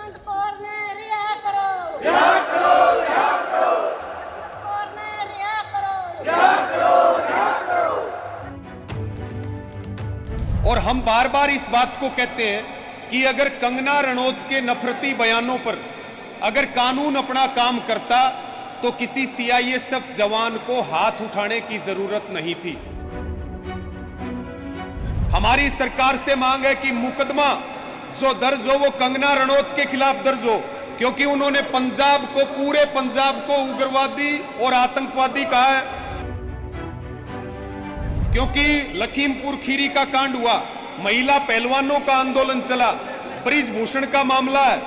हेमंत कौर ने रिहा करो, रिहा करो, रिहा करो, हेमंत कौर ने रिहा करो, रिहा करो, रिहा करो। और हम बार बार इस बात को कहते हैं कि अगर कंगना रनौत के नफरती बयानों पर अगर कानून अपना काम करता तो किसी सीआईएसएफ जवान को हाथ उठाने की जरूरत नहीं थी। हमारी सरकार से मांग है कि मुकदमा जो दर्ज हो वो कंगना रनौत के खिलाफ दर्ज हो, क्योंकि उन्होंने पंजाब को, पूरे पंजाब को उग्रवादी और आतंकवादी कहा है। क्योंकि लखीमपुर खीरी का कांड हुआ, महिला पहलवानों का आंदोलन चला, ब्रिजभूषण का मामला है,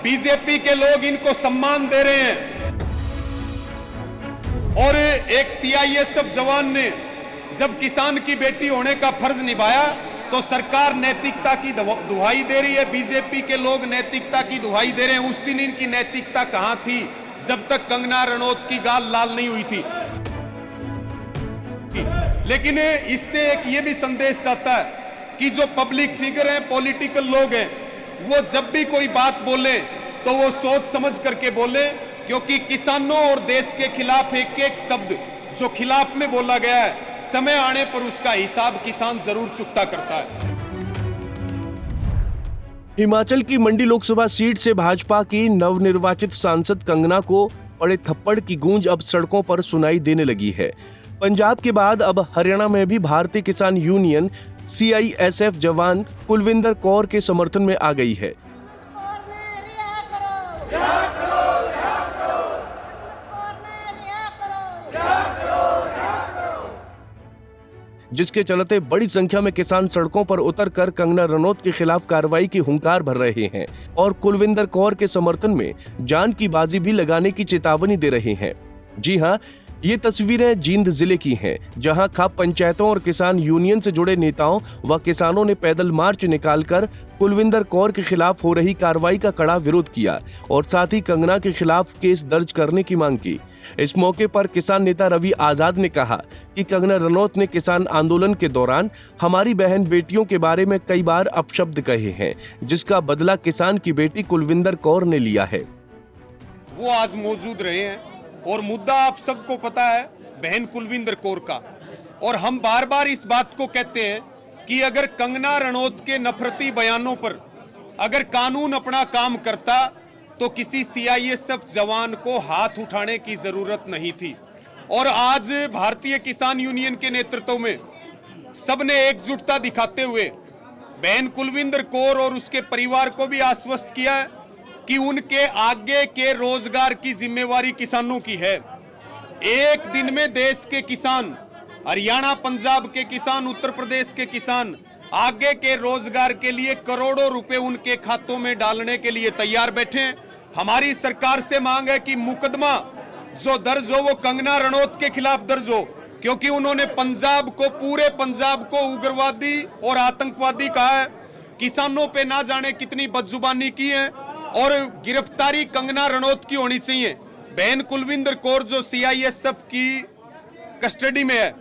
बीजेपी के लोग इनको सम्मान दे रहे हैं। और एक सीआईएसएफ जवान ने जब किसान की बेटी होने का फर्ज निभाया तो सरकार नैतिकता की दुहाई दे रही है, बीजेपी के लोग नैतिकता की दुहाई दे रहे हैं। उस दिन इनकी नैतिकता कहां थी जब तक कंगना रनौत की गाल लाल नहीं हुई थी। लेकिन इससे एक ये भी संदेश जाता है कि जो पब्लिक फिगर हैं, पॉलिटिकल लोग हैं, वो जब भी कोई बात बोले तो वो सोच समझ करके बोले, क्योंकि किसानों और देश के खिलाफ एक एक शब्द जो खिलाफ में बोला गया है, समय आने पर उसका हिसाब किसान जरूर चुकता करता है। हिमाचल की मंडी लोकसभा सीट से भाजपा की नवनिर्वाचित सांसद कंगना को पड़े थप्पड़ की गूंज अब सड़कों पर सुनाई देने लगी है। पंजाब के बाद अब हरियाणा में भी भारतीय किसान यूनियन सीआईएसएफ जवान कुलविंदर कौर के समर्थन में आ गई है। हेमंत कौर ने रिहा करो, रिहा करो, रिहा करो, हेमंत कौर ने रिहा करो, रिहा करो, रिहा करो। जिसके चलते बड़ी संख्या में किसान सड़कों पर उतरकर कंगना रनौत के खिलाफ कार्रवाई की हुंकार भर रहे हैं और कुलविंदर कौर के समर्थन में जान की बाजी भी लगाने की चेतावनी दे रहे हैं। जी हां, ये तस्वीरें जींद जिले की हैं, जहां खाप पंचायतों और किसान यूनियन से जुड़े नेताओं व किसानों ने पैदल मार्च निकालकर कुलविंदर कौर के खिलाफ हो रही कार्रवाई का कड़ा विरोध किया और साथ ही कंगना के खिलाफ केस दर्ज करने की मांग की। इस मौके पर किसान नेता रवि आजाद ने कहा कि कंगना रनौत ने किसान आंदोलन के दौरान हमारी बहन बेटियों के बारे में कई बार अपशब्द कहे हैं, जिसका बदला किसान की बेटी कुलविंदर कौर ने लिया है। वो आज मौजूद रहे हैं और मुद्दा आप सबको पता है, बहन कुलविंदर कौर का। और हम बार बार इस बात को कहते हैं कि अगर कंगना रनौत के नफरती बयानों पर अगर कानून अपना काम करता तो किसी सीआईएसएफ जवान को हाथ उठाने की जरूरत नहीं थी। और आज भारतीय किसान यूनियन के नेतृत्व में सबने एकजुटता दिखाते हुए बहन कुलविंदर कौर और उसके परिवार को भी आश्वस्त किया है कि उनके आगे के रोजगार की जिम्मेवारी किसानों की है। एक दिन में देश के किसान, हरियाणा पंजाब के किसान, उत्तर प्रदेश के किसान आगे के रोजगार के लिए करोड़ों रुपए उनके खातों में डालने के लिए तैयार बैठे हैं। हमारी सरकार से मांग है कि मुकदमा जो दर्ज हो वो कंगना रनौत के खिलाफ दर्ज हो, क्योंकि उन्होंने पंजाब को, पूरे पंजाब को उग्रवादी और आतंकवादी कहा है। किसानों पे ना जाने कितनी बदजुबानी की है और गिरफ्तारी कंगना रनौत की होनी चाहिए। बहन कुलविंदर कौर जो सीआईएसएफ की कस्टडी में है,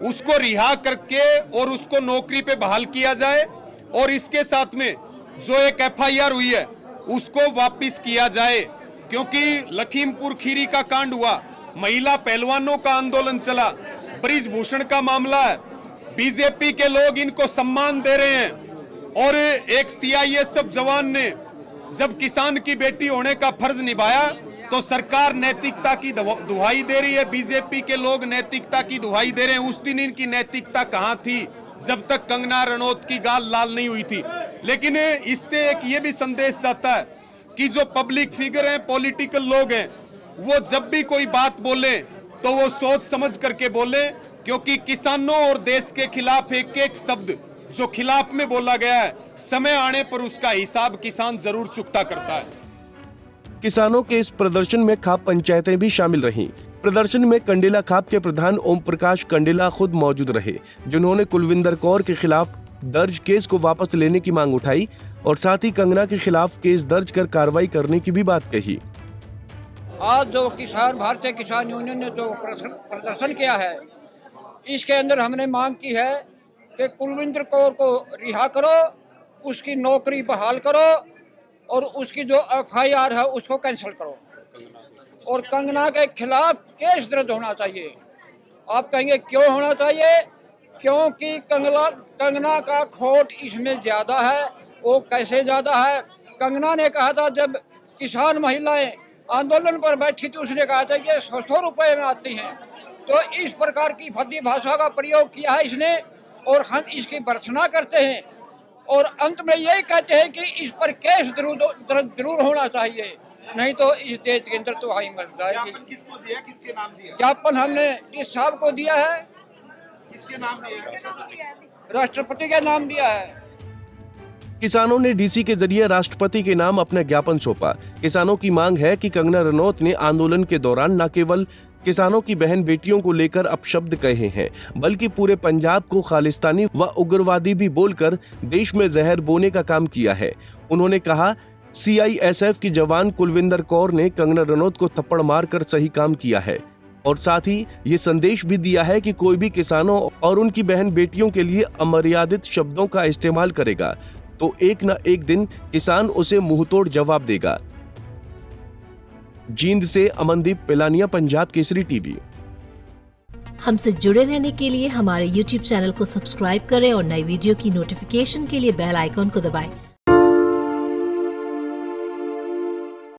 उसको रिहा करके और उसको नौकरी पे बहाल किया जाए और इसके साथ में जो एक एफआईआर हुई है उसको वापस किया जाए, क्योंकि लखीमपुर खीरी का कांड हुआ, महिला पहलवानों का आंदोलन चला, ब्रिजभूषण का मामला है, बीजेपी के लोग इनको सम्मान दे रहे हैं। और एक सीआईएसएफ जवान ने जब किसान की बेटी होने का फर्ज निभाया तो सरकार नैतिकता की दुहाई दे रही है, बीजेपी के लोग नैतिकता की दुहाई दे रहे हैं। उस दिन इनकी नैतिकता कहां थी जब तक कंगना रनौत की गाल लाल नहीं हुई थी। लेकिन इससे एक ये भी संदेश जाता है कि जो पब्लिक फिगर हैं, पॉलिटिकल लोग हैं, वो जब भी कोई बात बोले तो वो सोच समझ करके बोले, क्योंकि किसानों और देश के खिलाफ एक एक शब्द जो खिलाफ में बोला गया है, समय आने पर उसका हिसाब किसान जरूर चुकता करता है। किसानों के इस प्रदर्शन में खाप पंचायतें भी शामिल रहीं। प्रदर्शन में कंडेला खाप के प्रधान ओम प्रकाश कंडेला खुद मौजूद रहे, जिन्होंने कुलविंदर कौर के खिलाफ दर्ज केस को वापस लेने की मांग उठाई और साथ ही कंगना के खिलाफ केस दर्ज कर कार्रवाई करने की भी बात कही। आज जो किसान, भारतीय किसान यूनियन ने जो प्रदर्शन किया है, इसके अंदर हमने मांग की है कि कुलविंदर कौर को रिहा करो, उसकी नौकरी बहाल करो और उसकी जो FIR है उसको कैंसिल करो और कंगना के खिलाफ केस दर्ज होना चाहिए। आप कहेंगे क्यों होना चाहिए? क्योंकि कंगना का खोट इसमें ज़्यादा है। वो कैसे ज़्यादा है? कंगना ने कहा था जब किसान महिलाएं आंदोलन पर बैठी थी, उसने कहा था कि 100 रुपये में आती हैं। तो इस प्रकार की भद्दी भाषा का प्रयोग किया है इसने और हम इसकी भर्त्सना करते हैं और अंत में यही कहते हैं कि इस पर केस जरूर होना चाहिए, नहीं तो इस देश के अंदर तो हाई मच जाएगी। किसको दिया, किसके नाम दिया? ज्ञापन हमने इस साहब को दिया है। किसके नाम दिया? राष्ट्रपति का नाम दिया है। किसानों ने डीसी के जरिए राष्ट्रपति के नाम अपना ज्ञापन सौंपा। किसानों की मांग है कि कंगना रनौत ने आंदोलन के दौरान न केवल किसानों की बहन बेटियों को लेकर अपशब्द कहे हैं, बल्कि पूरे पंजाब को खालिस्तानी व उग्रवादी भी बोलकर देश में जहर बोने का काम किया है। उन्होंने कहा, CISF की जवान कुलविंदर कौर ने कंगना रनौत को थप्पड़ मारकर सही काम किया है और साथ ही ये संदेश भी दिया है कि कोई भी किसानों और उनकी बहन बेटियों के लिए अमर्यादित शब्दों का इस्तेमाल करेगा तो एक न एक दिन किसान उसे मुंहतोड़ जवाब देगा। जींद से अमनदीप पिलानिया, पंजाब केसरी टीवी। हमसे जुड़े रहने के लिए हमारे YouTube चैनल को सब्सक्राइब करें और नई वीडियो की नोटिफिकेशन के लिए बेल आइकॉन को दबाएं।